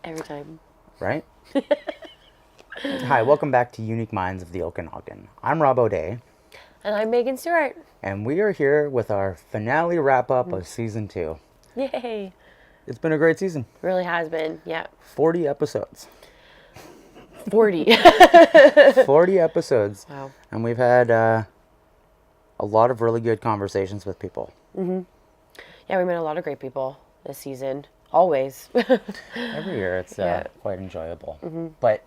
Every time. Right? Hi, welcome back to Unique Minds of the Okanagan. I'm Rob O'Day. And I'm Megan Stewart. And we are here with our finale wrap-up of Season 2. Yay. It's been a great season. Really has been, yeah. 40 episodes. 40. 40 episodes. Wow. And we've had a lot of really good conversations with people. Mm-hmm. Yeah, we met a lot of great people this season. Always. Every year it's quite enjoyable. Mm-hmm. But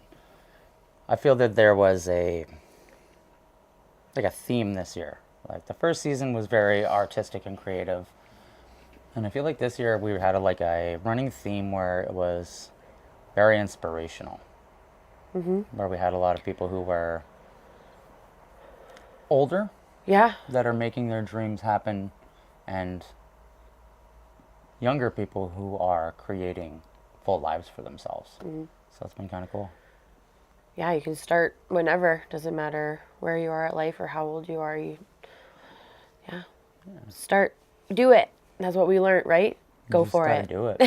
I feel that there was a theme this year. Like the first season was very artistic and creative. And I feel like this year we had a running theme where it was very inspirational. Mm-hmm. Where we had a lot of people who were older. Yeah. That are making their dreams happen, and younger people who are creating full lives for themselves. Mm-hmm. So it's been kind of cool. Yeah, you can start whenever. Doesn't matter where you are at life or how old you are. Start. Do it. That's what we learned, right? Go for it. Do it.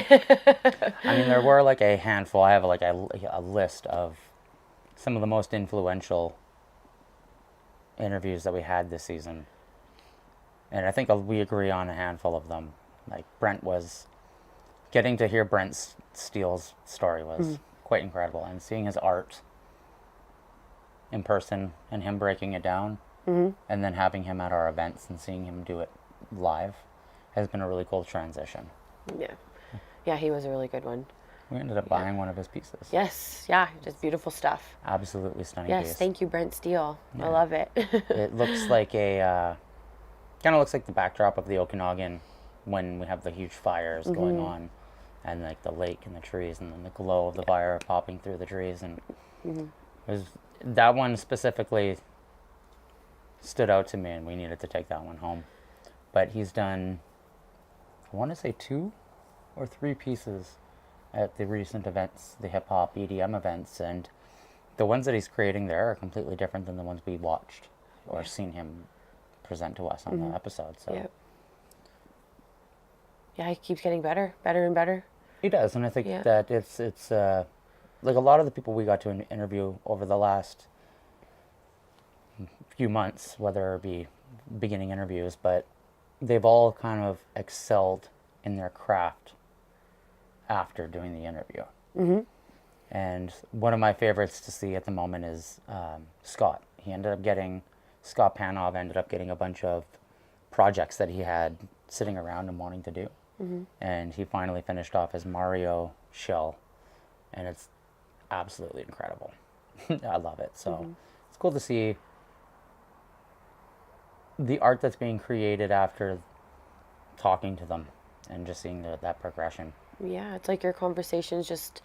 I mean, there were a handful. I have a list of some of the most influential interviews that we had this season. And I think we agree on a handful of them. Like getting to hear Brent Steele's story was quite incredible. And seeing his art in person and him breaking it down and then having him at our events and seeing him do it live has been a really cool transition. Yeah. Yeah, he was a really good one. We ended up buying one of his pieces. Yes. Yeah, just beautiful stuff. Absolutely stunning piece. Yes, thank you, Brent Steele. Yeah. I love it. It looks like kind of looks like the backdrop of the Okanagan when we have the huge fires going on, and the lake and the trees, and then the glow of the fire popping through the trees, and that one specifically stood out to me, and we needed to take that one home. But he's done, I want to say 2 or 3 pieces at the recent events, the hip hop EDM events, and the ones that he's creating there are completely different than the ones we watched or seen him present to us on the episode. So yeah, he keeps getting better and better. He does, and I think that it's like a lot of the people we got to interview over the last few months, whether it be beginning interviews, but they've all kind of excelled in their craft after doing the interview. Mm-hmm. And one of my favorites to see at the moment is Scott. Scott Panov ended up getting a bunch of projects that he had sitting around and wanting to do. Mm-hmm. And he finally finished off his Mario shell, and it's absolutely incredible. I love it. So it's cool to see the art that's being created after talking to them and just seeing that progression. Yeah, it's like your conversations just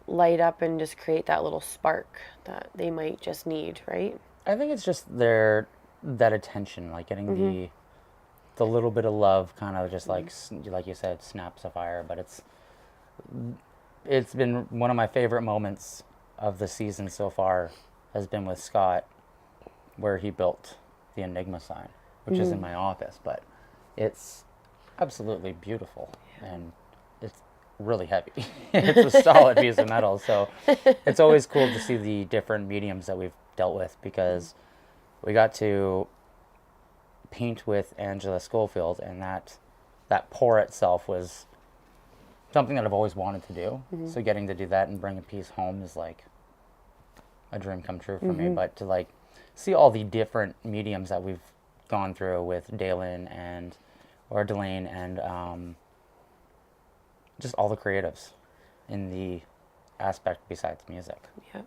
light up and just create that little spark that they might just need, right? I think it's just that attention, like getting the little bit of love, kind of just like you said, snaps a fire. But it's been one of my favorite moments of the season so far has been with Scott, where he built the Enigma sign, which is in my office, but it's absolutely beautiful and it's really heavy. It's a solid piece of metal, so it's always cool to see the different mediums that we've dealt with, because we got to paint with Angela Schofield, and that pour itself was something that I've always wanted to do. So getting to do that and bring a piece home is like a dream come true for me. But to see all the different mediums that we've gone through with Delane and just all the creatives in the aspect besides music. Yeah.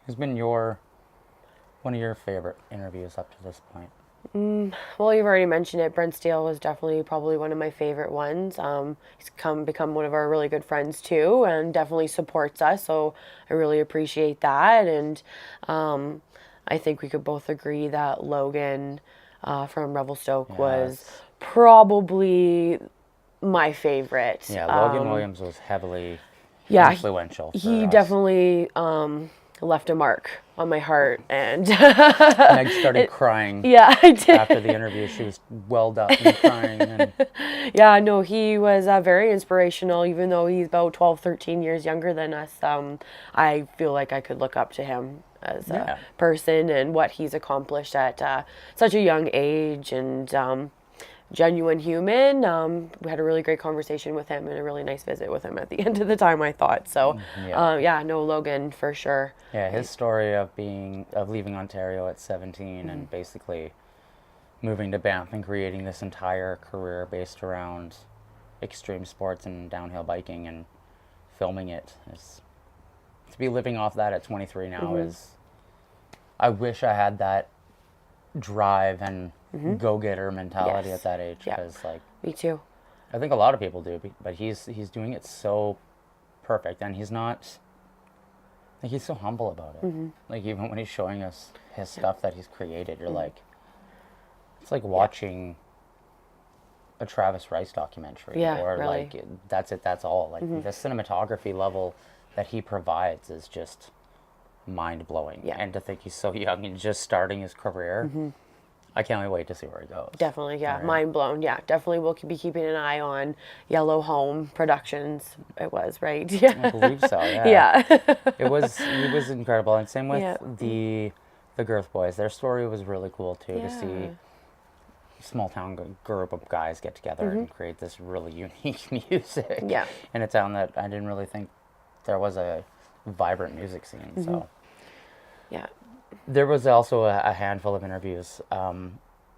Who's been one of your favorite interviews up to this point? Well, you've already mentioned it. Brent Steele was definitely probably one of my favorite ones. He's become one of our really good friends too, and definitely supports us. So I really appreciate that. And I think we could both agree that Logan from Revelstoke was probably my favorite. Yeah, Logan Williams was heavily influential. He definitely left a mark on my heart, and Meg started crying yeah, I did. after the interview. She was welled up and crying. And Yeah, no, he was very inspirational, even though he's about 12, 13 years younger than us. I feel like I could look up to him as a yeah, person and what he's accomplished at such a young age, and genuine human. We had a really great conversation with him and a really nice visit with him at the end of the time, I thought. So, yeah. yeah, no, Logan, for sure. Yeah, his story of leaving Ontario at 17 and basically moving to Banff and creating this entire career based around extreme sports and downhill biking and filming it is to be living off that at 23 now is I wish I had that drive and go-getter mentality Yes. at that age Yeah. because like Me too. I think a lot of people do, but he's doing it so perfect and he's not like he's so humble about it. Like even when he's showing us his stuff that he's created, you're like it's like watching a Travis Rice documentary Yeah, or really. like that's it, that's all. Like the cinematography level that he provides is just mind blowing. Yeah. And to think he's so young and just starting his career, I can't wait to see where he goes. Definitely, yeah. Right. Mind blown. Yeah, definitely we'll be keeping an eye on Yellow Home Productions. It was, right? I Yeah. believe so. Yeah. Yeah. He was incredible, and same with Yeah. the Girth Boys. Their story was really cool too to see Yeah. small town group of guys get together and create this really unique music. Yeah. In a town that I didn't really think there was a vibrant music scene. So Yeah. there was also a handful of interviews,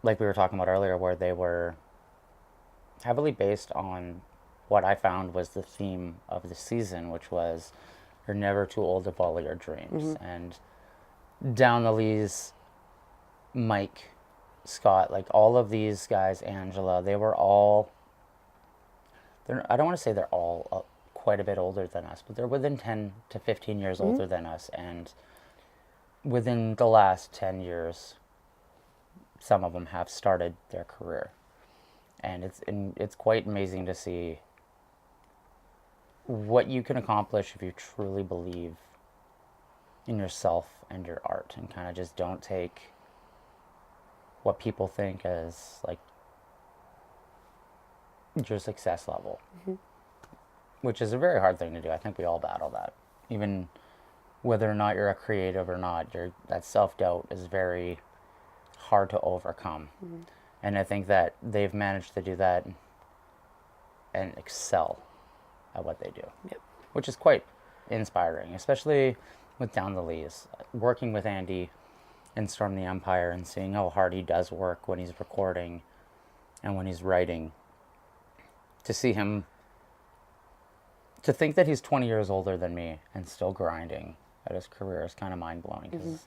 like we were talking about earlier, where they were heavily based on what I found was the theme of the season, which was you're never too old to follow your dreams. And down the Lees, Mike, Scott, like all of these guys, Angela, they were all, I don't want to say they're all quite a bit older than us, but they're within 10 to 15 years older than us. And within the last 10 years, some of them have started their career. And it's quite amazing to see what you can accomplish if you truly believe in yourself and your art and kind of just don't take what people think as like your success level, which is a very hard thing to do. I think we all battle that. Even whether or not you're a creative or not, that self-doubt is very hard to overcome. And I think that they've managed to do that and excel at what they do, Yep. which is quite inspiring, especially with Down the Lees. Working with Andy in Storm the Empire and seeing how hard he does work when he's recording and when he's writing. To see him, to think that he's 20 years older than me and still grinding at his career is kind of mind-blowing.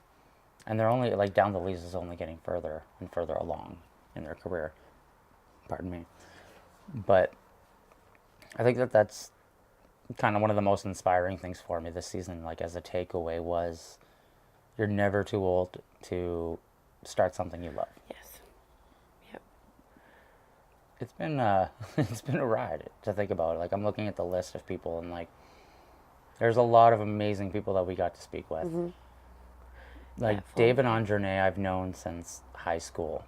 And they're only, like, Down the Lees is only getting further and further along in their career. Pardon me. But I think that that's kind of one of the most inspiring things for me this season, like as a takeaway, was you're never too old to start something you love. Yes. Yep. It's been it's been a ride to think about. Like I'm looking at the list of people and like there's a lot of amazing people that we got to speak with. Like Dave and Andrene I've known since high school.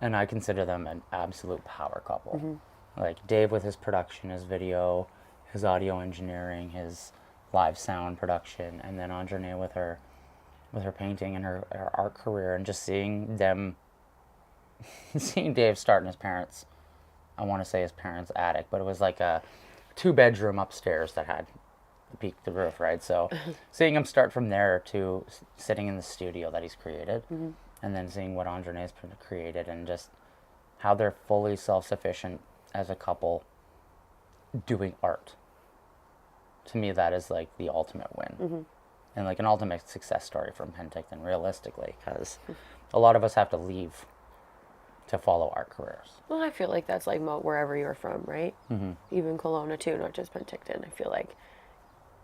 And I consider them an absolute power couple. Like Dave with his production, his video, his audio engineering, his live sound production, and then Andrene with her painting and her art career, and just seeing them, seeing Dave start in his parents' attic, but it was like a 2-bedroom upstairs that had the peak to the roof, right? So seeing him start from there to sitting in the studio that he's created, and then seeing what Andrene's created, and just how they're fully self-sufficient as a couple doing art. To me, that is like the ultimate win. And like an ultimate success story from Penticton, realistically, because a lot of us have to leave to follow art careers. Well, I feel like that's like wherever you're from, right? Even Kelowna too, not just Penticton. I feel like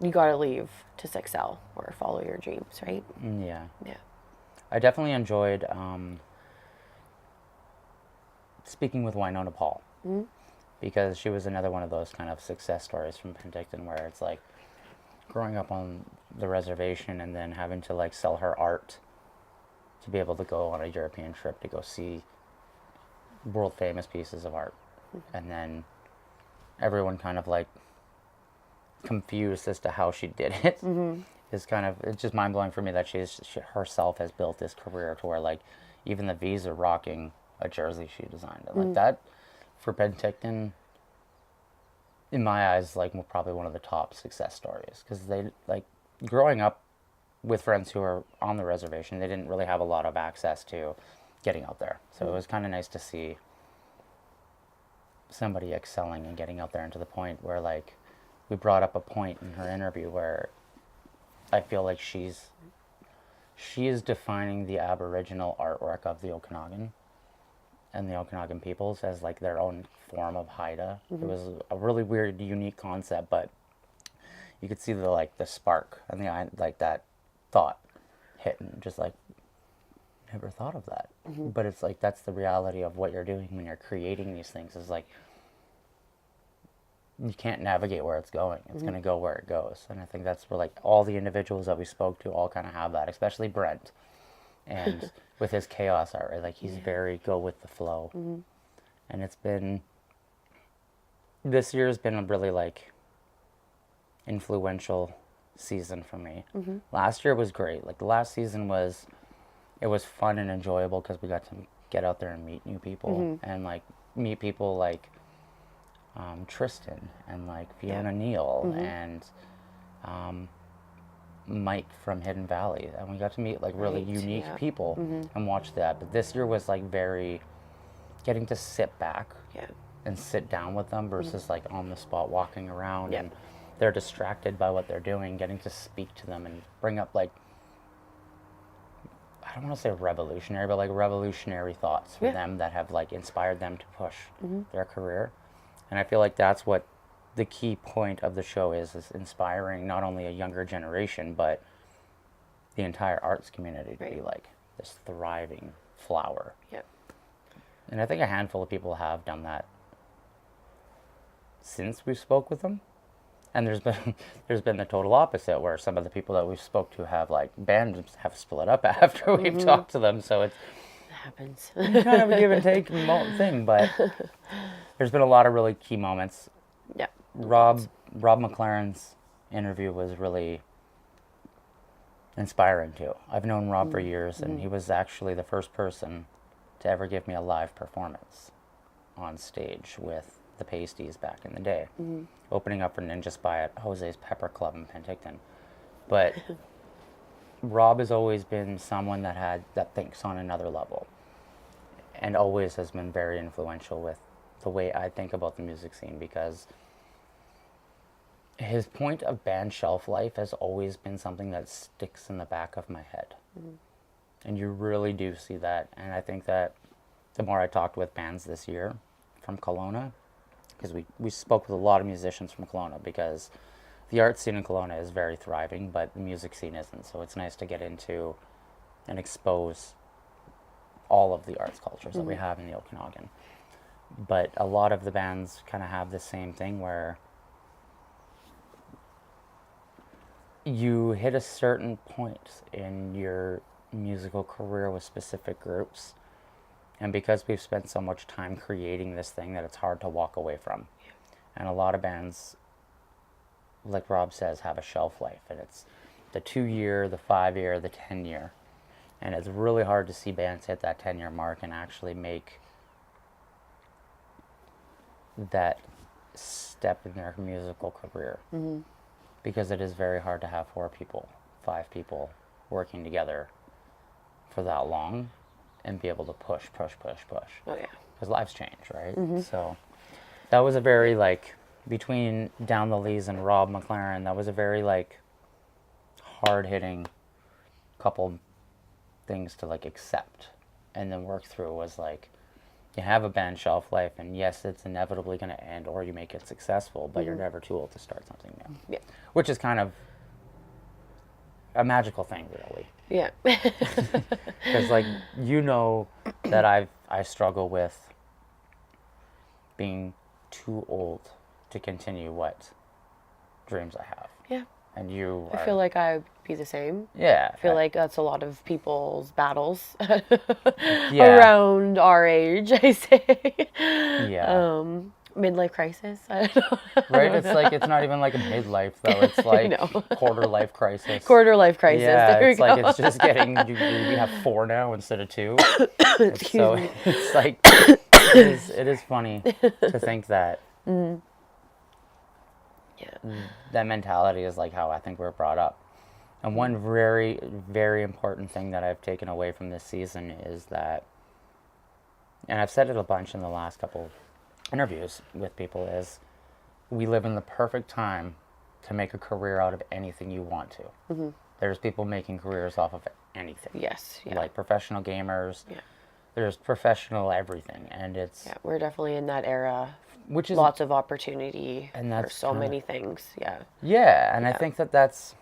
you gotta leave to excel or follow your dreams, right? Yeah. Yeah. I definitely enjoyed speaking with Winona Paul, because she was another one of those kind of success stories from Penticton where it's like growing up on the reservation and then having to like sell her art to be able to go on a European trip to go see world famous pieces of art, and then everyone kind of like confused as to how she did it, is kind of, it's just mind blowing for me that she herself has built this career to where like even the V's are rocking a jersey she designed. And like that for Penticton, in my eyes, like probably one of the top success stories, because they like growing up with friends who are on the reservation, they didn't really have a lot of access to getting out there. So it was kind of nice to see somebody excelling and getting out there, and to the point where like we brought up a point in her interview where I feel like she is defining the Aboriginal artwork of the Okanagan and the Okanagan peoples as like their own form of Haida. It was a really weird, unique concept, but you could see the spark and the like that thought hit, and just like never thought of that. But it's like that's the reality of what you're doing when you're creating these things, is like you can't navigate where it's going. It's going to go where it goes. And I think that's where like all the individuals that we spoke to all kind of have that, especially Brent. And with his chaos art, right? Like he's very go with the flow. And it's been, this year has been a really like influential season for me. Last year was great. Like the last season was, it was fun and enjoyable because we got to get out there and meet new people, and like meet people like Tristan and like Fiona Neal and Mike from Hidden Valley, and we got to meet like really unique people and watch that. But this year was like very getting to sit back and sit down with them versus like on the spot walking around and they're distracted by what they're doing, getting to speak to them and bring up like, I don't want to say revolutionary, but like revolutionary thoughts for them that have like inspired them to push their career. And I feel like that's what the key point of the show is inspiring not only a younger generation, but the entire arts community to be like this thriving flower. And I think a handful of people have done that since we spoke with them. And there's been the total opposite, where some of the people that we've spoke to have like bands have split up after we've talked to them. So it happens. kind of a give and take thing, but there's been a lot of really key moments. Rob McLaren's interview was really inspiring too. I've known Rob for years, and he was actually the first person to ever give me a live performance on stage with the Pasties back in the day, opening up for Ninja Spy at Jose's Pepper Club in Penticton. But Rob has always been someone that thinks on another level, and always has been very influential with the way I think about the music scene, because his point of band shelf life has always been something that sticks in the back of my head. And you really do see that. And I think that the more I talked with bands this year from Kelowna, because we spoke with a lot of musicians from Kelowna, because the art scene in Kelowna is very thriving, but the music scene isn't. So it's nice to get into and expose all of the arts cultures that we have in the Okanagan. But a lot of the bands kind of have the same thing, where you hit a certain point in your musical career with specific groups, and because we've spent so much time creating this thing, that it's hard to walk away from. And a lot of bands, like Rob says, have a shelf life, and it's the 2-year, the 5-year, the 10-year, and it's really hard to see bands hit that 10-year mark and actually make that step in their musical career. Because it is very hard to have 4 people, 5 people working together for that long and be able to push. Because lives change, right? So that was a very like, between Down the Lees and Rob McLaren, that was a very like hard-hitting couple things to like accept and then work through. Was like, you have a band shelf life, and yes, it's inevitably going to end, or you make it successful, but you're never too old to start something new. Which is kind of a magical thing, really. Because like, you know that I struggle with being too old to continue what dreams I have. and you I are, feel like I'd be the same. yeah, I feel like that's a lot of people's battles yeah, around our age, I say. yeah. Midlife crisis. I don't know. I Right? don't It's like, it's know. not even like a midlife though. It's I like know. quarter life crisis. Quarter life crisis. Yeah, There we it's like go. it's just getting. We have four now instead of two. It's Excuse so. me. It's like it is funny to think that Yeah. that mentality is like how I think we're brought up. And one very very important thing that I've taken away from this season is that, and I've said it a bunch in the last couple interviews with people, is we live in the perfect time to make a career out of anything you want to. There's people making careers off of anything. Yes. Yeah. Like professional gamers. Yeah. There's professional everything, and it's Yeah. We're definitely in that era. which is Lots of opportunity and for that's so kinda, many things. Yeah. yeah, and I Yeah. think that that's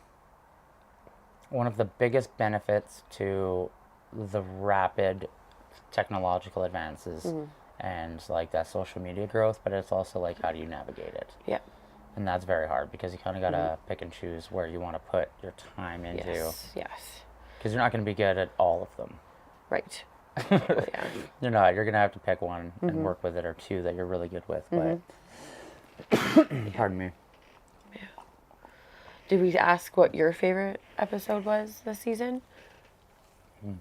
one of the biggest benefits to the rapid technological advances and like that social media growth, but it's also like how do you navigate it? Yeah. And that's very hard because you kind of got to pick and choose where you want to put your time into, Yes. Yes. because you're not going to be good at all of them. Right. Yeah. You're not. You're going to have to pick one and work with it, or two that you're really good with. But pardon me. Did we ask what your favorite episode was this season?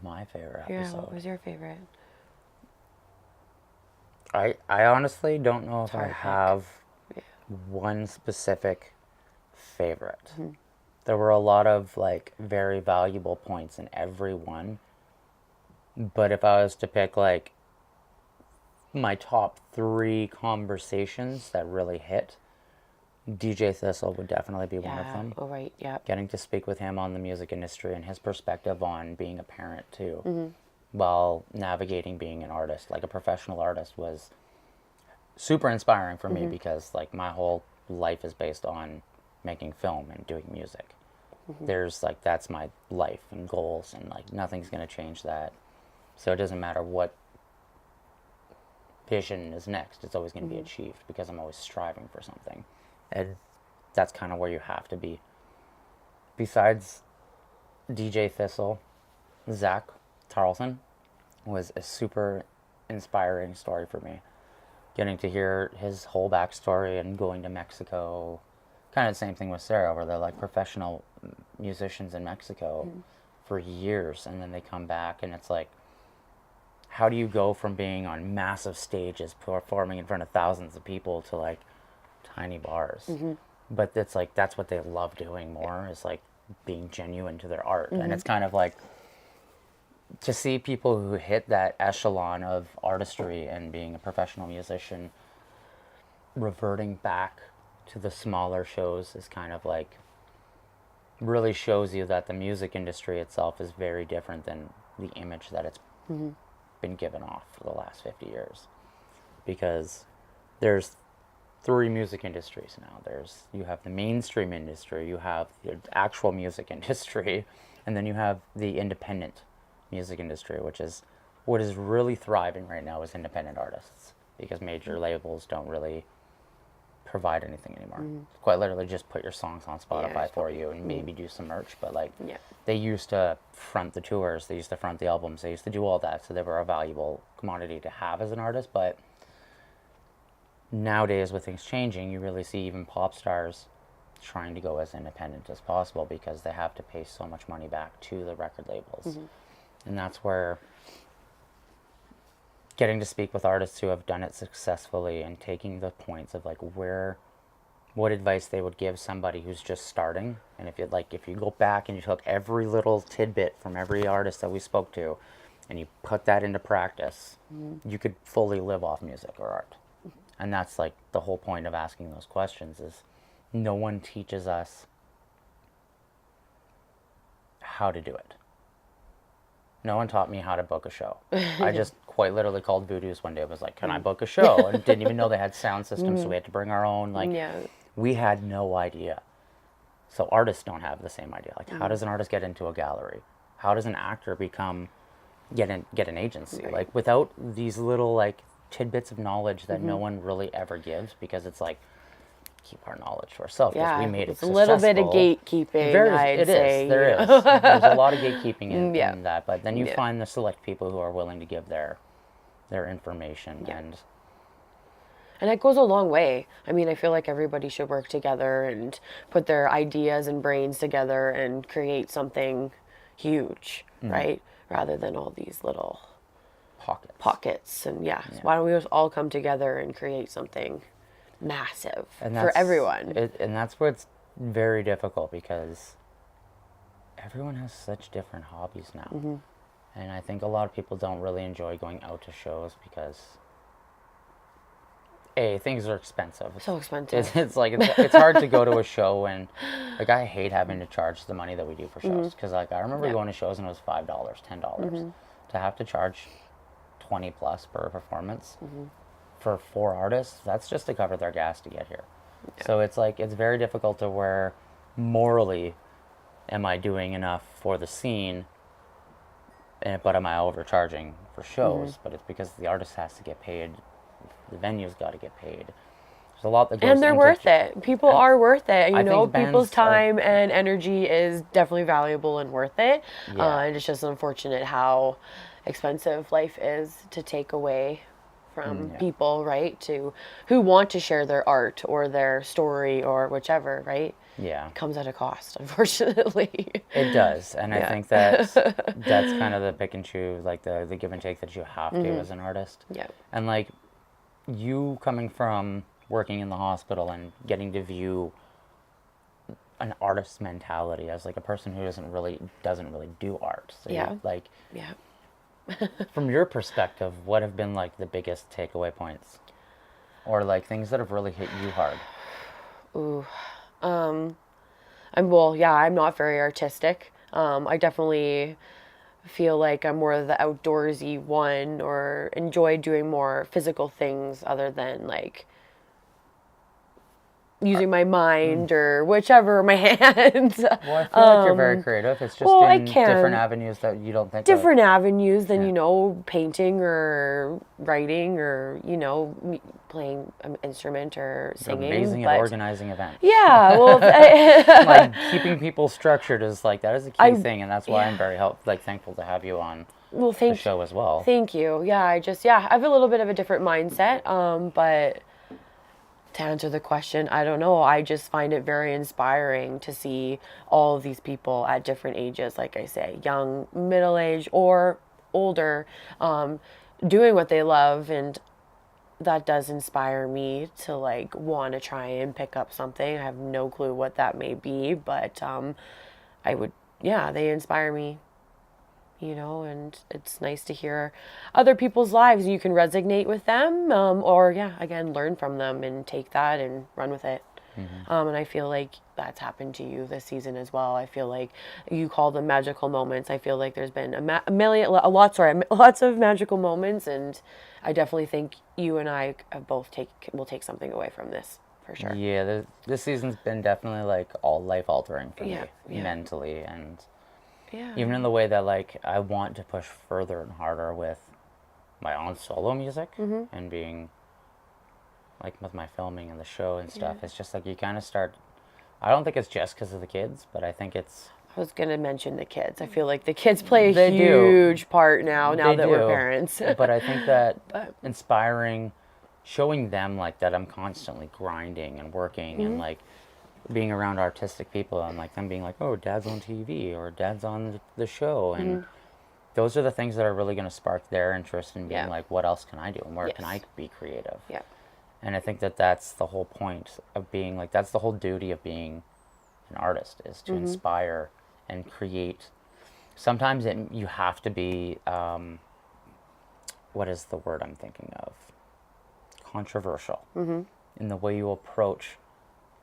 My favorite Yeah. episode. What was your favorite? I honestly don't know if I hard to pick. have Yeah. one specific favorite. There were a lot of like very valuable points in every one. But if I was to pick like my top three conversations that really hit, DJ Thistle would definitely be one of Yeah. them. Oh, right. Yeah. Getting to speak with him on the music industry and his perspective on being a parent too, while navigating being an artist, like a professional artist, was super inspiring for me because like my whole life is based on making film and doing music. There's like, that's my life and goals, and like nothing's going to change that. So it doesn't matter what vision is next, it's always going to be achieved because I'm always striving for something. And that's kind of where you have to be. Besides DJ Thistle, Zach Tarleton was a super inspiring story for me. Getting to hear his whole backstory and going to Mexico. Kind of the same thing with Sarah, where they're like professional musicians in Mexico for years, and then they come back, and it's like, how do you go from being on massive stages performing in front of thousands of people to like tiny bars? But it's like, that's what they love doing more, is like being genuine to their art. And it's kind of like to see people who hit that echelon of artistry and being a professional musician reverting back to the smaller shows is kind of like really shows you that the music industry itself is very different than the image that it's been given off for the last 50 years. Because there's three music industries now. You have the mainstream industry, you have the actual music industry, and then you have the independent music industry, which is what is really thriving right now, is independent artists, because major labels don't really provide anything anymore. Quite literally just put your songs on Spotify for you and maybe do some merch, but like they used to front the tours, they used to front the albums, they used to do all that, so they were a valuable commodity to have as an artist. But nowadays, with things changing, you really see even pop stars trying to go as independent as possible because they have to pay so much money back to the record labels. And that's where getting to speak with artists who have done it successfully and taking the points of like what advice they would give somebody who's just starting. And if you go back and you took every little tidbit from every artist that we spoke to and you put that into practice, you could fully live off music or art. And that's like the whole point of asking those questions, is no one teaches us how to do it. No one taught me how to book a show. I just quite literally called Voodoo's one day. It was like, can I book a show? And didn't even know they had sound systems, so we had to bring our own. Like, we had no idea. So artists don't have the same idea. Like, how does an artist get into a gallery? How does an actor get an agency? Right. Like, without these little like tidbits of knowledge that no one really ever gives, because it's like, keep our knowledge to ourselves because we Yeah, made it it's a little bit of successful. gatekeeping, I'd say. There is. There's a lot of gatekeeping Yeah. in that, but then you Yeah. find the select people who are willing to give their information And it goes a long way. I mean, I feel like everybody should work together and put their ideas and brains together and create something huge, right? Rather than all these little pockets. And why don't we just all come together and create something massive for everyone? And that's where it's very difficult because everyone has such different hobbies now. And I think a lot of people don't really enjoy going out to shows because things are expensive. So expensive. It's like it's hard to go to a show, and like I hate having to charge the money that we do for shows because like I remember going to shows and it was $5, $10 to have to charge 20 plus per performance for 4 artists. That's just to cover their gas to get here. So it's like it's very difficult to where morally am I doing enough for the scene, but am I overcharging for shows? But it's because the artist has to get paid. The venue's got to get paid. There's a lot that goes and they're into worth it. People are worth it. You know, think people's bands are- time and energy is definitely valuable and worth it. Yeah. And it's just unfortunate how expensive life is to take away from people, right? Who want to share their art or their story or whichever, right? Yeah. It comes at a cost, unfortunately. It does, and I think that's kind of the pick and choose, like the give and take that you have to as an artist. Yeah. And like you coming from working in the hospital and getting to view an artist's mentality as like a person who doesn't really do art. So from your perspective, what have been like the biggest takeaway points, or like things that have really hit you hard? I'm not very artistic. I definitely feel like I'm more of the outdoorsy one or enjoy doing more physical things other than like using my mind or whichever, my hands. Well, I feel like you're very creative. It's just in different avenues that you don't think different avenues than, painting or writing or, playing an instrument or singing. You're amazing at organizing events. Yeah, well, like keeping people structured is like that is a key thing, and that's why I'm very thankful to have you on the show as well. Thank you. Yeah, I have a little bit of a different mindset, but to answer the question, I don't know. I just find it very inspiring to see all of these people at different ages, like I say, young, middle-aged, or older, doing what they love, and that does inspire me to like want to try and pick up something. I have no clue what that may be, but they inspire me. And it's nice to hear other people's lives. You can resonate with them, or again, learn from them and take that and run with it. And I feel like that's happened to you this season as well. I feel like you call them magical moments. I feel like there's been lots of magical moments, and I definitely think you and I will take something away from this for sure. Yeah, this season's been definitely like all life altering for me mentally, and even in the way that like I want to push further and harder with my own solo music and being like with my filming and the show and stuff. It's just like you kind of start. I don't think it's just because of the kids, but I think it's. I was gonna mention the kids. I feel like the kids play a huge part now that we're parents. But I think that inspiring, showing them like that I'm constantly grinding and working and like being around artistic people and like them being like, oh, dad's on TV or dad's on the show, and those are the things that are really going to spark their interest in being like, what else can I do and where can I be creative? Yeah. And I think that that's the whole point of being like, that's the whole duty of being an artist, is to inspire and create. Sometimes you have to be, what is the word I'm thinking of? Controversial in the way you approach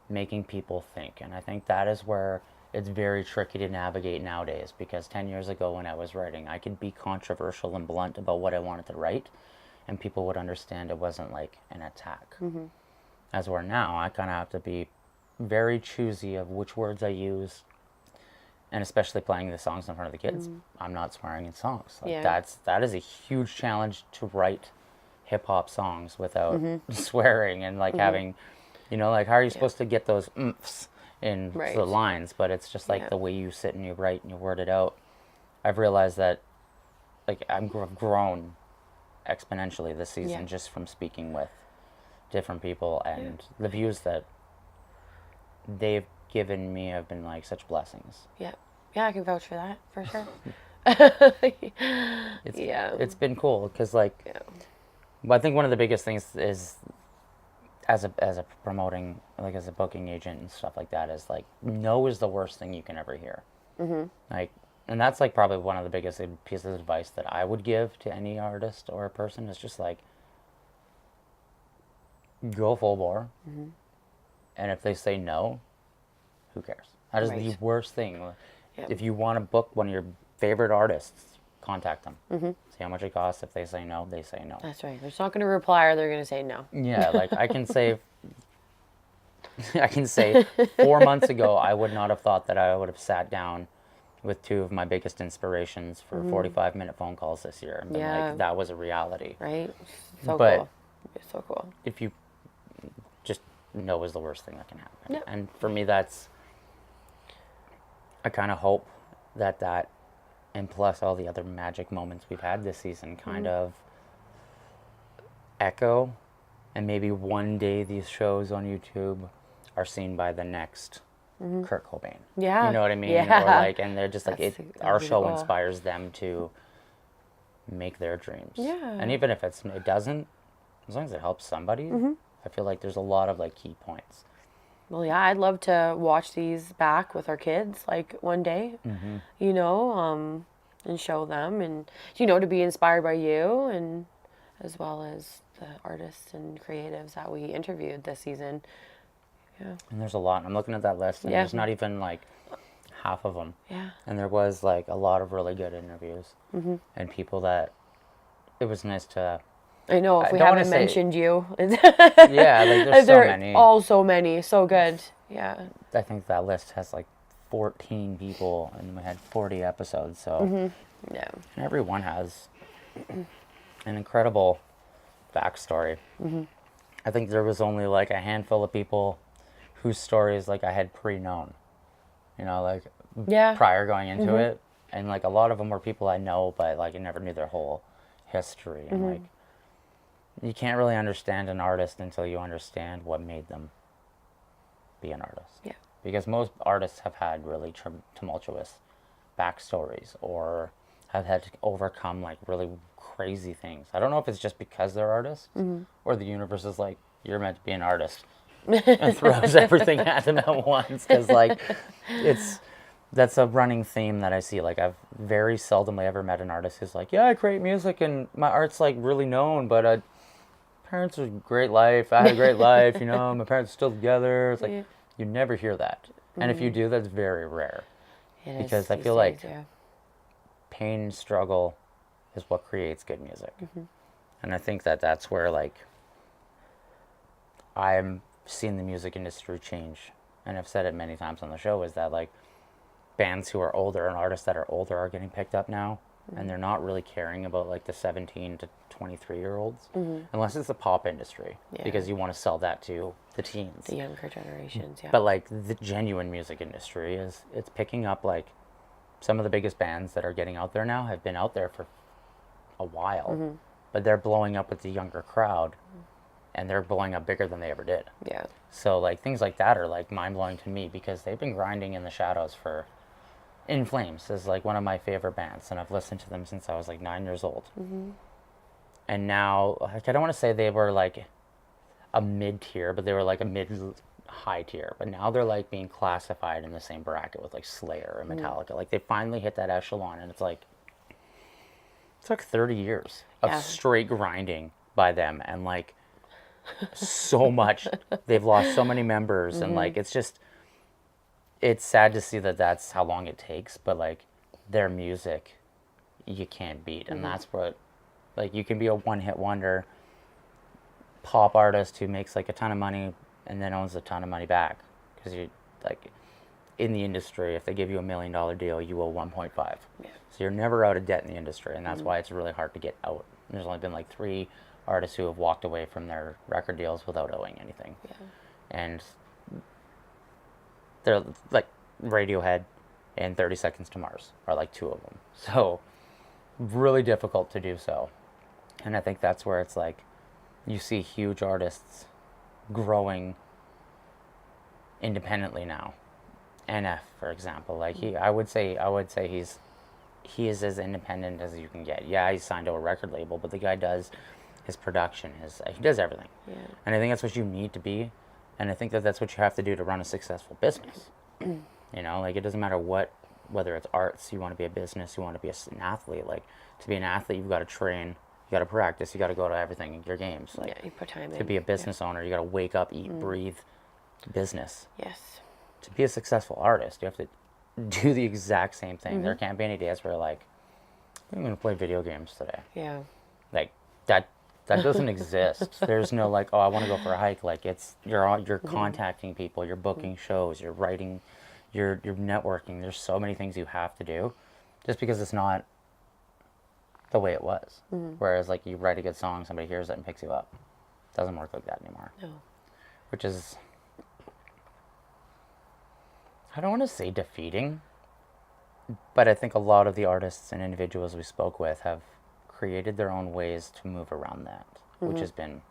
making people think. And I think that is where it's very tricky to navigate nowadays, because 10 years ago when I was writing, I could be controversial and blunt about what I wanted to write, and people would understand it wasn't like an attack. As where now, I kind of have to be very choosy of which words I use, and especially playing the songs in front of the kids. I'm not swearing in songs. Like that is a huge challenge, to write hip-hop songs without swearing and like having You know, like how are you Yeah. supposed to get those oomph in Right. the lines? But it's just like Yeah. the way you sit and you write and you word it out. I've realized that like I've grown exponentially this Yeah. season just from speaking with different people, Yeah. and the views that they've given me have been like such blessings. Yeah. Yeah, I can vouch for that, for sure. It's Yeah. it's been cool because like Yeah. I think one of the biggest things is as a promoting like as a booking agent and stuff like that is like no is the worst thing you can ever hear. Like, and that's like probably one of the biggest pieces of advice that I would give to any artist or a person is just like go full bore, and if they say no, who cares? That is the Right. worst thing. Yeah. If you want to book one of your favorite artists, contact them. See how much it costs. If they say no, they say no. That's right. They're just not going to reply or they're going to say no. Yeah, like I can say, I can say 4 months ago, I would not have thought that I would have sat down with two of my biggest inspirations for 45-minute phone calls this year. And been Yeah. like, that was a reality. Right? So But cool. It's so cool. if you just no is the worst thing that can happen. Yep. And for me, that's, I kind of hope that, and plus all the other magic moments we've had this season kind of echo, and maybe one day these shows on YouTube are seen by the next Kurt Cobain. Yeah. You know what I mean? Yeah. Or like, and they're just like, That'd our be show cool. inspires them to make their dreams. Yeah. And even if it doesn't, as long as it helps somebody, I feel like there's a lot of like key points. Well, yeah, I'd love to watch these back with our kids, like one day, you know, and show them and, you know, to be inspired by you and as well as the artists and creatives that we interviewed this season. Yeah. And there's a lot. I'm looking at that list, and Yeah. there's not even like half of them. Yeah. And there was like a lot of really good interviews and people that it was nice to. I know, if I we don't wanna haven't say- mentioned you. Yeah, like there's so They're many. all so many. So good. Yeah. I think that list has like 14 people, and we had 40 episodes. So Yeah. and everyone has an incredible backstory. I think there was only like a handful of people whose stories like I had pre-known. You know, like Yeah. prior going into it, and like a lot of them were people I know, but like I never knew their whole history, and like you can't really understand an artist until you understand what made them be an artist. Yeah. Because most artists have had really tumultuous backstories or have had to overcome like really crazy things. I don't know if it's just because they're artists or the universe is like, you're meant to be an artist and throws everything at them at once. Because like that's a running theme that I see. Like I've very seldomly ever met an artist who's like, yeah, I create music and my art's like really known, but parents are a great life. I had a great life, you know, my parents are still together. It's like, Yeah. you never hear that. And if you do, that's very rare. It is Because I these feel days, like yeah. pain and struggle is what creates good music. And I think that that's where like I'm seeing the music industry change. And I've said it many times on the show is that like bands who are older and artists that are older are getting picked up now. And they're not really caring about like the 17 to 23-year-olds unless it's the pop industry Yeah. because you want to sell that to the teens. The younger generations, yeah. But like the genuine music industry it's picking up like some of the biggest bands that are getting out there now have been out there for a while, but they're blowing up with the younger crowd and they're blowing up bigger than they ever did. Yeah. So like things like that are like mind blowing to me because they've been grinding in the shadows for In Flames is like one of my favorite bands, and I've listened to them since I was like 9 years old. And now, like, I don't want to say they were like a mid tier, but they were like a mid high tier. But now they're like being classified in the same bracket with like Slayer and Metallica. Like they finally hit that echelon, and it's like 30 years of Yeah. straight grinding by them, and like so much. They've lost so many members, and like it's sad to see that that's how long it takes, but like their music you can't beat. And that's what, like, you can be a one-hit wonder pop artist who makes like a ton of money and then owns a ton of money back because you like in the industry, if they give you $1 million deal, you owe 1.5. Yeah. So you're never out of debt in the industry, and that's why it's really hard to get out. There's only been like 3 artists who have walked away from their record deals without owing anything. Yeah. and they're like Radiohead and 30 Seconds to Mars are like two of them. So really difficult to do so. And I think that's where it's like you see huge artists growing independently now. NF, for example, like I would say he is as independent as you can get. Yeah, he's signed to a record label, but the guy does his production, he does everything. Yeah. And I think that's what you need to be, and I think that that's what you have to do to run a successful business. You know, like it doesn't matter whether it's arts, you want to be a business, you want to be an athlete. Like to be an athlete, you've got to train, you got to practice, you got to go to everything, your games. Like Yeah, you put time in. to be a business owner, you got to wake up, eat, breathe, business. Yes. To be a successful artist, you have to do the exact same thing. There can't be any days where like, I'm going to play video games today. Yeah. Like that doesn't exist. There's no like, oh, I want to go for a hike. Like you're contacting people, you're booking shows, you're writing, you're networking. There's so many things you have to do, just because it's not the way it was. Whereas like you write a good song, somebody hears it and picks you up. It doesn't work like that anymore. No. Which is, I don't want to say defeating, but I think a lot of the artists and individuals we spoke with have created their own ways to move around that, which has been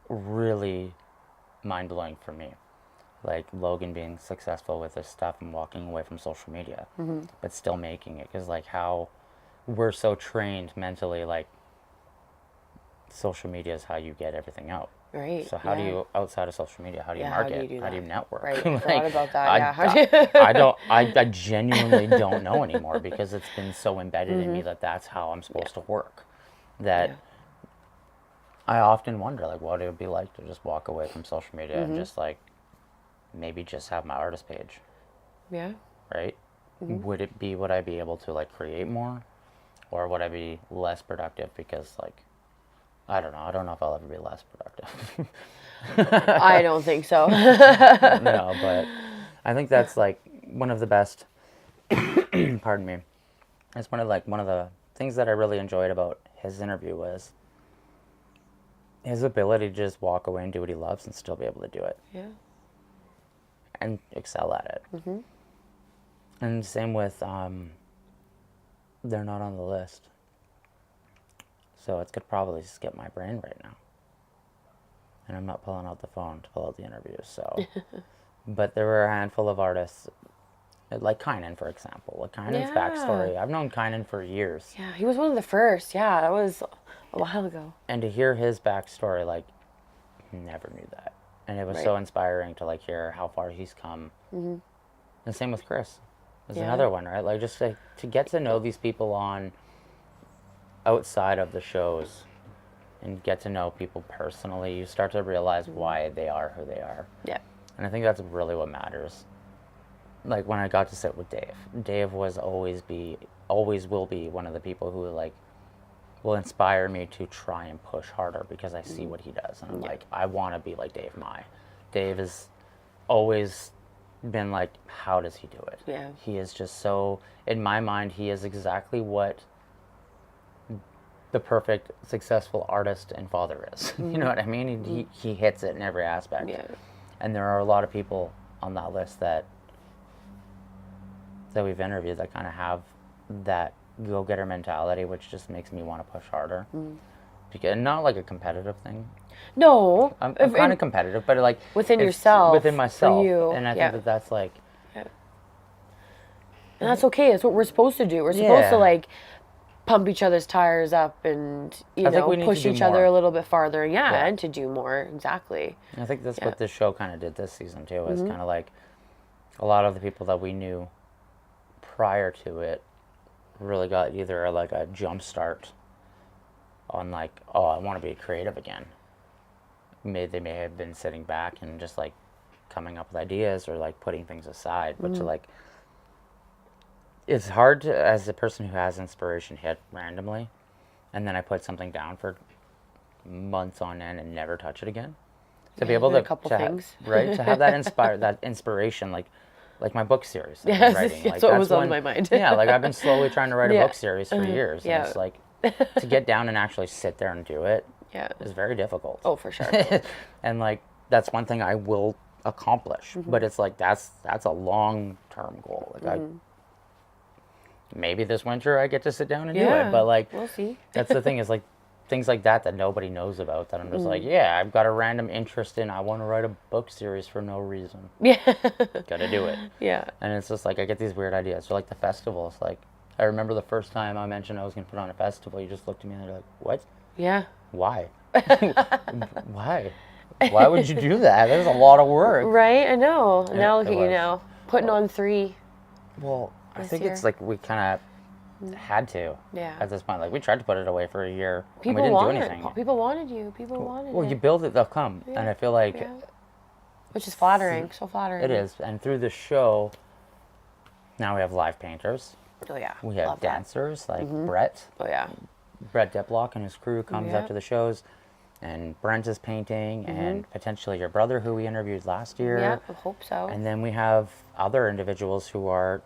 really mind-blowing for me. Like Logan being successful with his stuff and walking away from social media, but still making it. Because like how we're so trained mentally, like social media is how you get everything out. Right. So how do you, outside of social media, how do you market? How do you network? Right. I Like, forgot about that. I genuinely don't know anymore, because it's been so embedded in me that that's how I'm supposed to work. That I often wonder, like, what it would be like to just walk away from social media and just like maybe just have my artist page, Yeah. right? Would I be able to like create more, or would I be less productive? Because like, I don't know if I'll ever be less productive. I don't think so. No, but I think that's like one of the best, pardon me. It's one of the things that I really enjoyed about his interview was his ability to just walk away and do what he loves and still be able to do it Yeah. and excel at it. And same with they're not on the list. So it's could probably skip my brain right now. And I'm not pulling out the phone to pull out the interviews, so. But there were a handful of artists, like Kynan, for example. Like Kynan's backstory. I've known Kynan for years. Yeah, he was one of the first. Yeah, that was a while ago. And to hear his backstory, like, never knew that. And it was so inspiring to, like, hear how far he's come. And same with Chris. There's another one, right? Like, just to get to know these people on outside of the shows and get to know people personally, you start to realize why they are who they are. Yeah. And I think that's really what matters. Like when I got to sit with Dave was always will be one of the people who like will inspire me to try and push harder, because I see what he does and I'm like, I want to be like Dave Mai. Dave has always been like, how does he do it? Yeah. He is just so, in my mind, he is exactly what the perfect successful artist and father is. You know what I mean? He hits it in every aspect. Yeah. And there are a lot of people on that list that we've interviewed that kind of have that go-getter mentality, which just makes me want to push harder. Because not like a competitive thing. No. I'm kind of competitive, but like within it's yourself. within myself. For you. And I think that's like, And that's okay. That's what we're supposed to do. We're supposed to like pump each other's tires up and push each other a little bit farther. Yeah, and to do more. Exactly. And I think that's what this show kind of did this season too. Is kind of like a lot of the people that we knew prior to it really got either like a jump start on like, oh, I want to be creative again. They may have been sitting back and just like coming up with ideas or like putting things aside, but to like, it's hard to, as a person who has inspiration hit randomly, and then I put something down for months on end and never touch it again. To be able to, a couple things. Right, to have that inspiration, like my book series that I'm writing. Like, that's what was on my mind. Yeah, like I've been slowly trying to write a book series for years, and Yeah. it's like to get down and actually sit there and do it is very difficult. Oh, for sure. And like that's one thing I will accomplish. But it's like that's a long-term goal. Like maybe this winter I get to sit down and do it. But like we'll see. that's the thing is like things like that nobody knows about that I'm just like, yeah, I've got a random interest in I want to write a book series for no reason. Yeah. Gotta do it. Yeah. And it's just like I get these weird ideas. So like the festivals, like I remember the first time I mentioned I was gonna put on a festival, you just looked at me and you're like, what? Yeah. Why? Why? Why would you do that? There's a lot of work. Right, I know. Now look it at you was. now. Putting on 3. Well, I This think year. it's like we kind of had to. Yeah. At this point, like we tried to put it away for a year, and People we didn't do wanted anything. it. People wanted you. People wanted Well, it. you build it, they'll come, and I feel like Yeah. Which is flattering. So flattering. it is. And through the show, now we have live painters. Oh, yeah. We have Love that. dancers like Brett. Oh, yeah. Brett Diplock and his crew comes Yeah. out to the shows, and Brent is painting, and potentially your brother who we interviewed last year. Yeah, I hope so. And then we have other individuals who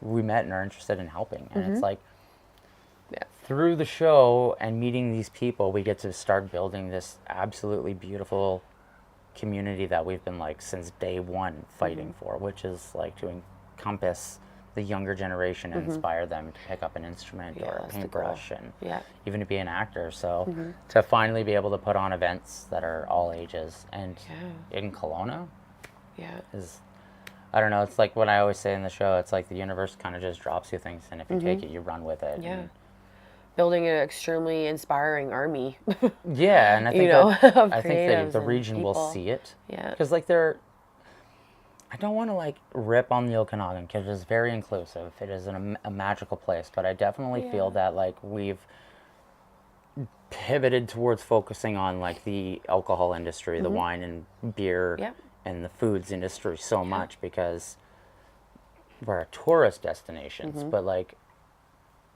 we met and are interested in helping. And it's like, Yeah. through the show and meeting these people, we get to start building this absolutely beautiful community that we've been like since day one fighting for, which is like to encompass the younger generation and inspire them to pick up an instrument or a that's the paintbrush goal. and Yeah. even to be an actor. So to finally be able to put on events that are all ages and in Kelowna Yeah. is, I don't know, it's like what I always say in the show, it's like the universe kind of just drops you things, and if you take it, you run with it. Yeah. And Building an extremely inspiring army. yeah, and I think You know, that, of I think creatives the and region will people. see it. Yeah. Because like I don't want to like rip on the Okanagan because it's very inclusive. It is a magical place, but I definitely feel that like we've pivoted towards focusing on like the alcohol industry, the wine and beer, Yep. and the foods industry so much because we're a tourist destinations, but like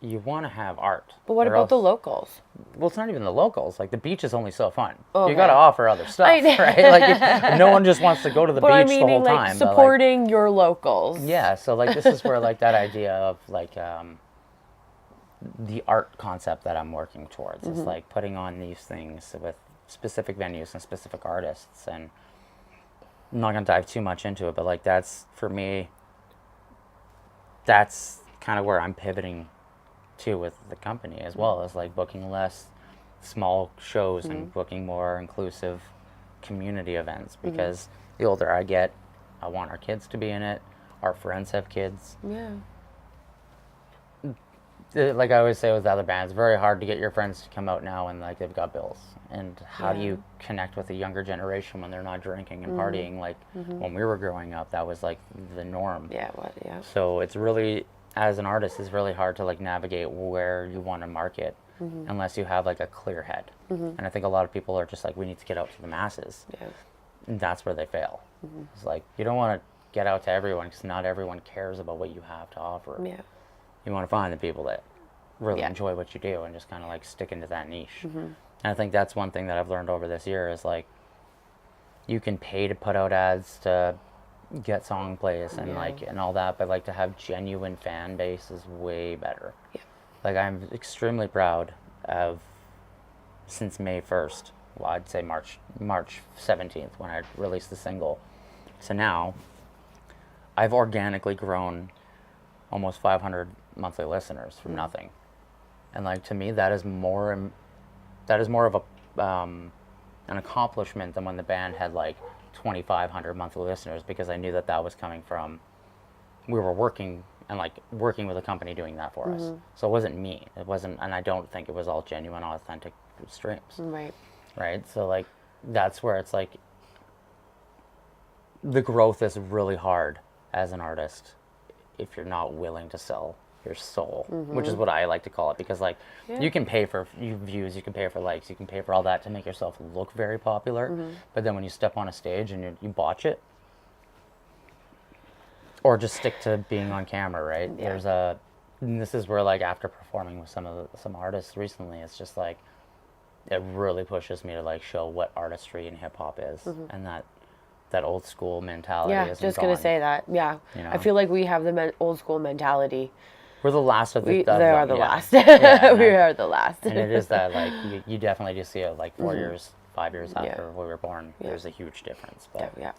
you want to have art. But what or about the else- locals? Well, it's not even the locals. Like the beach is only so fun. Okay. You got to offer other stuff, I know. right? Like no one just wants to go to the But beach I the mean, whole like time. but, like, supporting your locals. yeah, so like this is where like that idea of like the art concept that I'm working towards is like putting on these things with specific venues and specific artists, and I'm not gonna dive too much into it, but like that's for me, that's kind of where I'm pivoting to with the company as well as like booking less small shows and booking more inclusive community events because the older I get, I want our kids to be in it. Our friends have kids. Yeah. Like I always say with other bands, it's very hard to get your friends to come out now and like they've got bills. And how do you connect with the younger generation when they're not drinking and partying? Like when we were growing up, that was like the norm. Yeah. What? Yeah. So it's really, as an artist, it's really hard to like navigate where you want to market unless you have like a clear head. And I think a lot of people are just like, we need to get out to the masses. Yeah. And that's where they fail. It's like, you don't want to get out to everyone because not everyone cares about what you have to offer. Yeah. You want to find the people that really Yeah. enjoy what you do and just kind of like stick into that niche. And I think that's one thing that I've learned over this year is like, you can pay to put out ads to get song plays and like and all that, but like to have genuine fan base is way better. Yeah. Like I'm extremely proud of since May 1st, well I'd say March 17th when I released the single. So now I've organically grown almost 500 monthly listeners from nothing. And like to me that is more of a an accomplishment than when the band had like 2,500 monthly listeners because I knew that was coming from we were working with a company doing that for us. So it wasn't me. It wasn't, and I don't think it was all genuine, authentic streams. Right. Right? So like that's where it's like the growth is really hard as an artist if you're not willing to sell your soul, which is what I like to call it, because like you can pay for views, you can pay for likes, you can pay for all that to make yourself look very popular, but then when you step on a stage and you botch it, or just stick to being on camera, right? And this is where like after performing with some artists recently, it's just like it really pushes me to like show what artistry in hip hop is, and that old school mentality Yeah. isn't Just gonna gone. say that. Yeah. You know? I feel like we have the old school mentality. We're the last of the. They are the last. Yeah, and We are the last. and it is that like you definitely do see it like 4 years, 5 years Yeah. after we were born, there's a huge difference. But Yeah.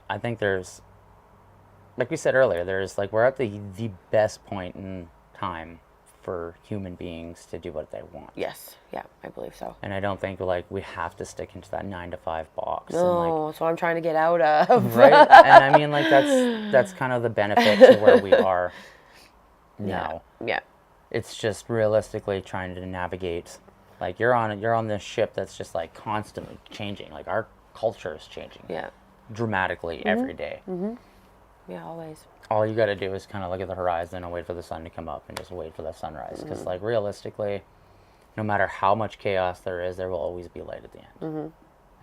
I think there's, like we said earlier, there's like, we're at the best point in time for human beings to do what they want. Yes. Yeah, I believe so. And I don't think like we have to stick into that 9 to 5 box. And No, like, so I'm trying to get out of. right? And I mean, like, that's kind of the benefit to where we are now. Yeah. It's just realistically trying to navigate. Like, you're on this ship that's just like constantly changing. Like, our culture is changing Yeah. dramatically every day. Yeah, always. All you got to do is kind of look at the horizon and wait for the sun to come up and just wait for the sunrise. Because like, realistically, no matter how much chaos there is, there will always be light at the end.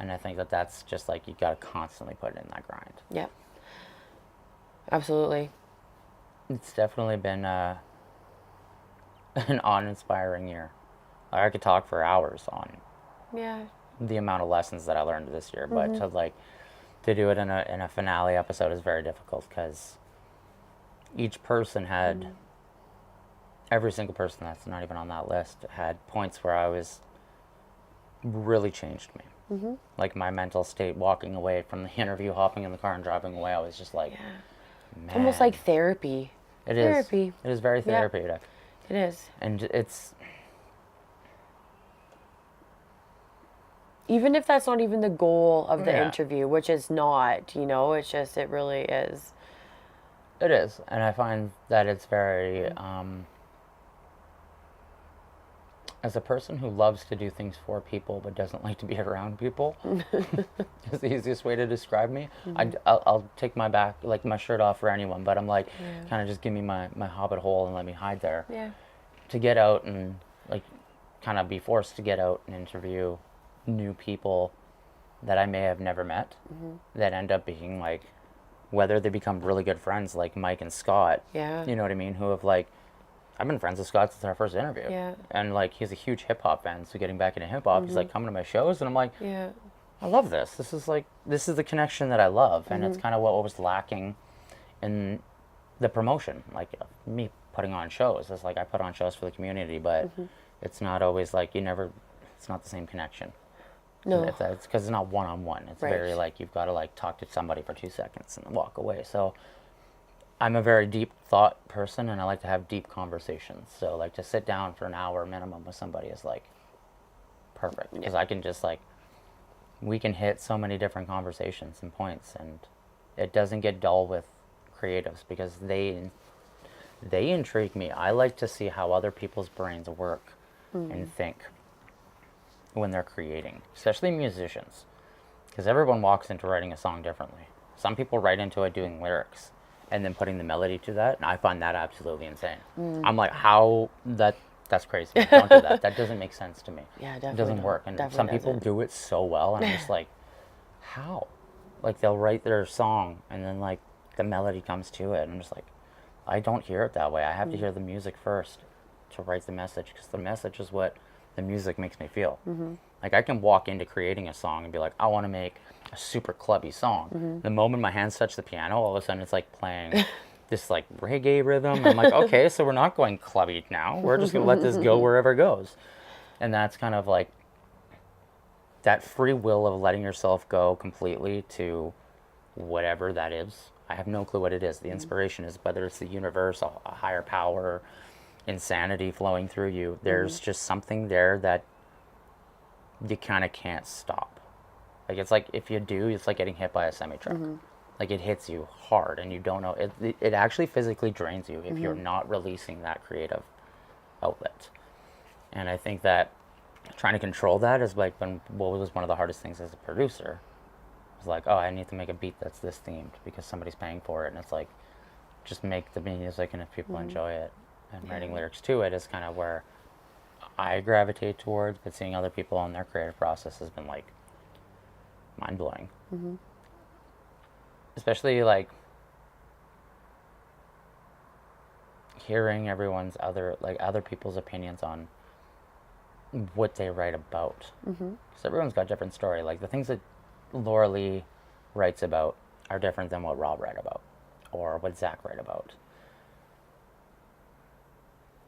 And I think that's just like, you got to constantly put in that grind. Yeah. Absolutely. It's definitely been an awe-inspiring year. Like, I could talk for hours on Yeah. the amount of lessons that I learned this year, but to do it in a finale episode is very difficult, because each person had, every single person that's not even on that list had points where I was, really changed me. Like, my mental state walking away from the interview, hopping in the car and driving away, I was just like, man. Almost like therapy. It is. Therapy. It is very therapeutic. It is. And it's, Even if that's not even the goal of the Yeah. interview, which is not, it's just, it really is. it is. And I find that it's very, as a person who loves to do things for people but doesn't like to be around people, is the easiest way to describe me. I'll take my shirt off for anyone, but I'm like, kind of just give me my hobbit hole and let me hide there. Yeah. To get out and like, kind of be forced to get out and interview new people that I may have never met, that end up being like, whether they become really good friends like Mike and Scott, Yeah. you know what I mean, who have like, I've been friends with Scott since our first interview. Yeah. And like, he's a huge hip hop fan, so getting back into hip hop, he's like coming to my shows, and I'm like, Yeah. I love this. This is the connection that I love, and it's kind of what was lacking in the promotion. Like, me putting on shows, it's like, I put on shows for the community, but it's not always like, it's not the same connection. No. It's because it's not one-on-one. It's Right. very like, you've got to like talk to somebody for 2 seconds and walk away. So I'm a very deep thought person, and I like to have deep conversations. So like, to sit down for an hour minimum with somebody is like perfect, because I can just like, we can hit so many different conversations and points, and it doesn't get dull with creatives, because they intrigue me. I like to see how other people's brains work and think when they're creating, especially musicians, because everyone walks into writing a song differently. Some people write into it doing lyrics and then putting the melody to that, and I find that absolutely insane. I'm like, how that's crazy. Don't do that. That doesn't make sense to me. Yeah, definitely It doesn't don't. work. And Definitely some people doesn't. do it so well, and I'm just like, how? Like, they'll write their song and then like, the melody comes to it, and I'm just like, I don't hear it that way. I have to hear the music first to write the message, because the message is what the music makes me feel. Like, I can walk into creating a song and be like, I want to make a super clubby song. The moment my hands touch the piano, all of a sudden it's like playing this like reggae rhythm. I'm like, okay, so we're not going clubby now. We're just going to let this go wherever it goes. And that's kind of like that free will of letting yourself go completely to whatever that is. I have no clue what it is. The inspiration is, whether it's the universe, a higher power, insanity flowing through you. There's just something there that you kind of can't stop. Like, it's like, if you do, it's like getting hit by a semi-truck. Like, it hits you hard, and you don't know. It actually physically drains you if you're not releasing that creative outlet. And I think that trying to control that is like, what was one of the hardest things as a producer. It's like, oh, I need to make a beat that's this themed because somebody's paying for it. And it's like, just make the music, and if people enjoy it, and writing lyrics to it is kind of where I gravitate towards. But seeing other people on their creative process has been like mind-blowing. Especially like hearing everyone's other people's opinions on what they write about. Because everyone's got a different story. Like, the things that Laura Lee writes about are different than what Rob write about, or what Zach write about.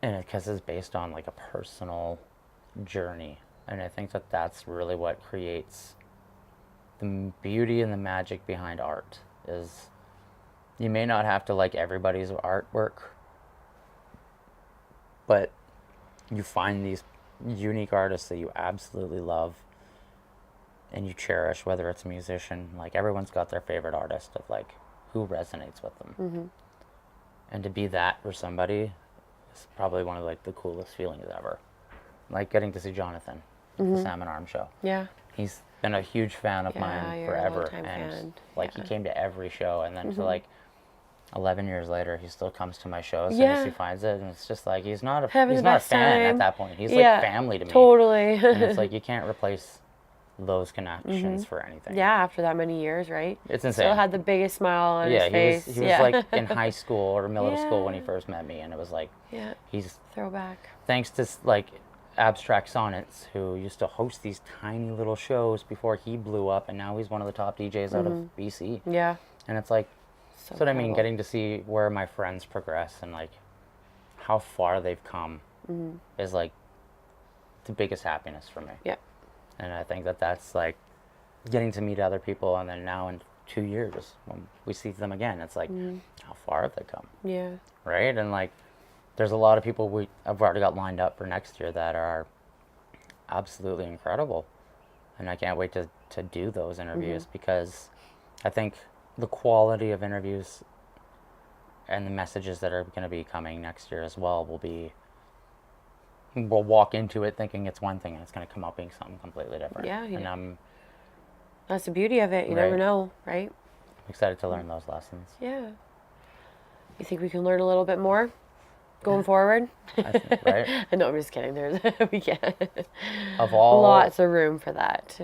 And because it's based on like a personal journey And I think that that's really what creates the beauty and the magic behind art is you may not have to like everybody's artwork, but you find these unique artists that you absolutely love and you cherish, whether it's a musician, like everyone's got their favorite artist of like who resonates with them. Mm-hmm. And to be that for somebody is probably one of like the coolest feelings ever. Like getting to see Jonathan at the Salmon Arm show. Yeah. He's been a huge fan of Yeah, mine you're a forever, longtime and fan. like Yeah. he came to every show, and then to like 11 years later, he still comes to my shows as Yeah. soon as he finds it, and it's just like he's not a Having he's the not a best fan time. at that point. He's Yeah, like family to me, totally. and it's like you can't replace those connections for anything. Yeah, after that many years, right? It's insane. Still had the biggest smile on Yeah, his face. he was like in high school or middle school when he Yeah. first met me, and it was like Yeah. he's Throwback. thanks to like Abstract Sonnets, who used to host these tiny little shows before he blew up, and now he's one of the top DJs out of BC. Yeah. And it's like, So that's what I mean, incredible. getting to see where my friends progress and like how far they've come is like the biggest happiness for me. Yeah. And I think that that's like getting to meet other people, and then now in 2 years when we see them again, it's like, how far have they come? Yeah. Right? And like, there's a lot of people I've already got lined up for next year that are absolutely incredible. And I can't wait to do those interviews because I think the quality of interviews and the messages that are going to be coming next year as well we'll walk into it thinking it's one thing and it's going to come out being something completely different. Yeah, And I'm That's the beauty of it. You never Right. know, right? excited to learn those lessons. Yeah. You think we can learn a little bit more going forward? I think, right? No, I'm just kidding. We can. Of all Lots of room for that.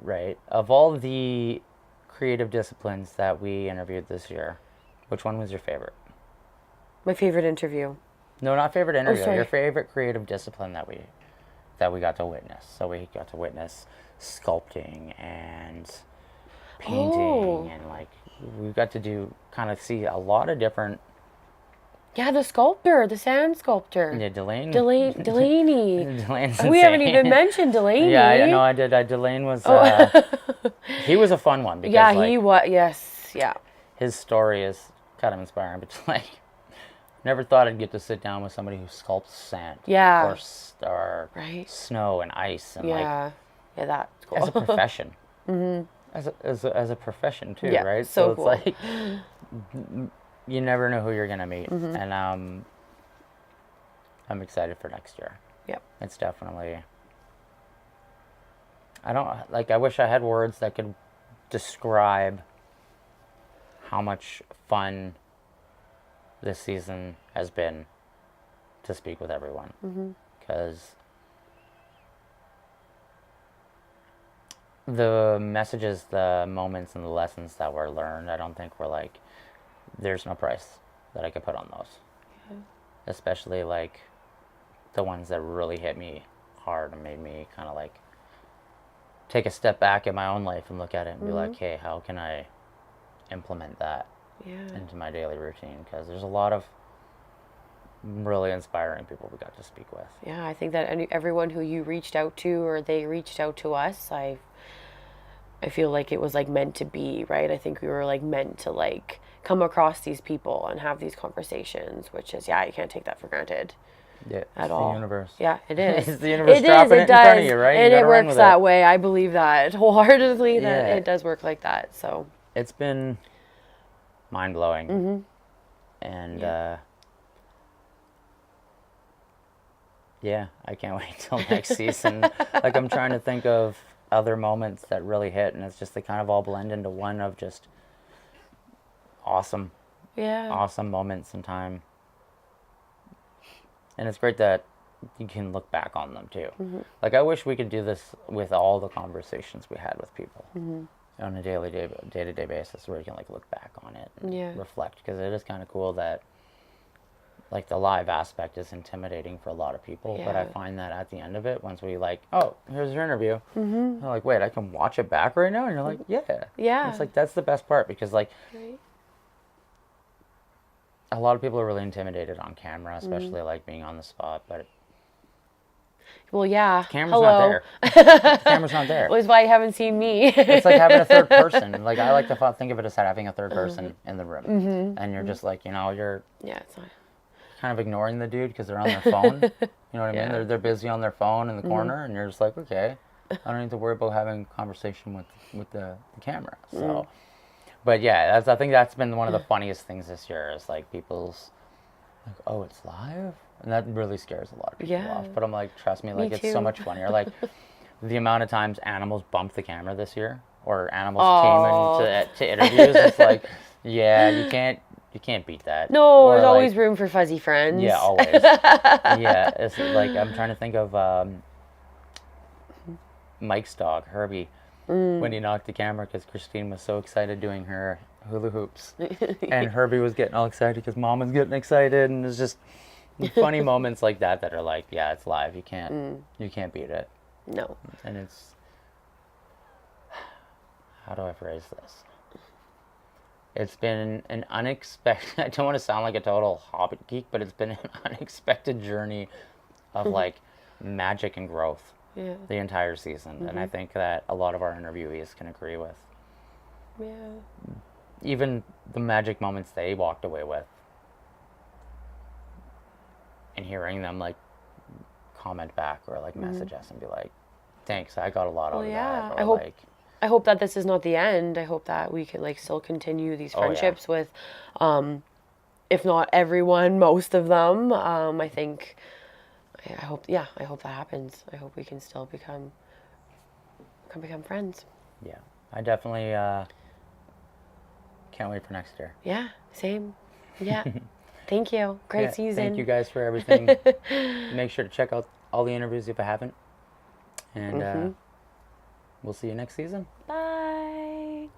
Right. Of all the creative disciplines that we interviewed this year, which one was your favorite? My favorite interview. No, not favorite interview. sorry. Your favorite creative discipline that we got to witness. So we got to witness sculpting and painting Oh. and like we got to see a lot of different. Yeah, the sculptor, the sand sculptor. Yeah, Delane. Delaney. Delane's We haven't insane. even mentioned Delaney. Yeah, I know I did. Delane was. He was a fun one because Yeah, like, he was. Yes. Yeah. his story is kind of inspiring, but like, never thought I'd get to sit down with somebody who sculpts sand. Yeah. Or Right. snow and ice and like Yeah. Yeah, that's cool. as a profession. As a profession too, Yeah, right? so it's cool. like you never know who you're gonna meet, and I'm excited for next year. Yep. It's definitely. I wish I had words that could describe how much fun this season has been to speak with everyone. Because the messages, the moments, and the lessons that were learned, I don't think were like, there's no price that I could put on those. Especially like the ones that really hit me hard and made me kind of like take a step back in my own life and look at it and be like, hey, how can I implement that Yeah. into my daily routine? Because there's a lot of really inspiring people we got to speak with. Yeah, I think that everyone who you reached out to or they reached out to us, I feel like it was like meant to be, right? I think we were like meant to like come across these people and have these conversations, which is, yeah, you can't take that for granted Yeah, at it's all. the universe. Yeah, it is. It's the universe dropping it in front of you, right? You And it gotta run works with that it. way. I believe that wholeheartedly that Yeah. it does work like that. So, It's been mind-blowing. And yeah, I can't wait till next season. Like, I'm trying to think of other moments that really hit, and it's just they kind of all blend into one of just awesome yeah. moments in time. And it's great that you can look back on them too. Like, I wish we could do this with all the conversations we had with people on a day-to-day basis, where you can like look back on it and Yeah. reflect, because it is kind of cool that like the live aspect is intimidating for a lot of people, but I Yeah. find that at the end of it, once we like, oh, here's your interview, they're like, wait, I can watch it back right now, and you're like, yeah. Yeah. It's like, that's the best part, because like Right. a lot of people are really intimidated on camera, especially like being on the spot, but Well, yeah. Camera's not Hello. there. The camera's not there. Was why you haven't seen me. It's like having a third person. Like, I like to think of it as having a third person in the room. And you're just like, you're Yeah, it's not. kind of ignoring the dude because they're on their phone. You know what I mean? Yeah. They're busy on their phone in the corner, and you're just like, okay, I don't need to worry about having a conversation with the camera. So, but yeah, I think that's been one of the funniest things this year is like people's like, oh, it's live, and that really scares a lot of people off. But I'm like, trust me, like it's so much funnier. Like the amount of times animals bumped the camera this year, or animals came into to interviews. It's like, yeah, you can't beat that. No, or there's like, always room for fuzzy friends. yeah, always. Yeah, it's like I'm trying to think of Mike's dog, Herbie, when he knocked the camera because Christine was so excited doing her hula hoops, and Herbie was getting all excited because Mom was getting excited, and it's just funny moments like that that are like, yeah, it's live. You can't beat it. No. And it's, how do I phrase this? It's been an unexpected, I don't want to sound like a total Hobbit geek, but it's been an unexpected journey of like magic and growth the entire season. And I think that a lot of our interviewees can agree with. Yeah. Even the magic moments they walked away with. And hearing them like comment back or like message us and be like, thanks, I got a lot out of that. Or I hope that this is not the end. I hope that we can like still continue these friendships with, if not everyone, most of them. I think, I hope that happens. I hope we can still become friends. Yeah, I definitely can't wait for next year. Yeah, same. Yeah. Thank you. Great season. Thank you guys for everything. Make sure to check out all the interviews if I haven't. And we'll see you next season. Bye.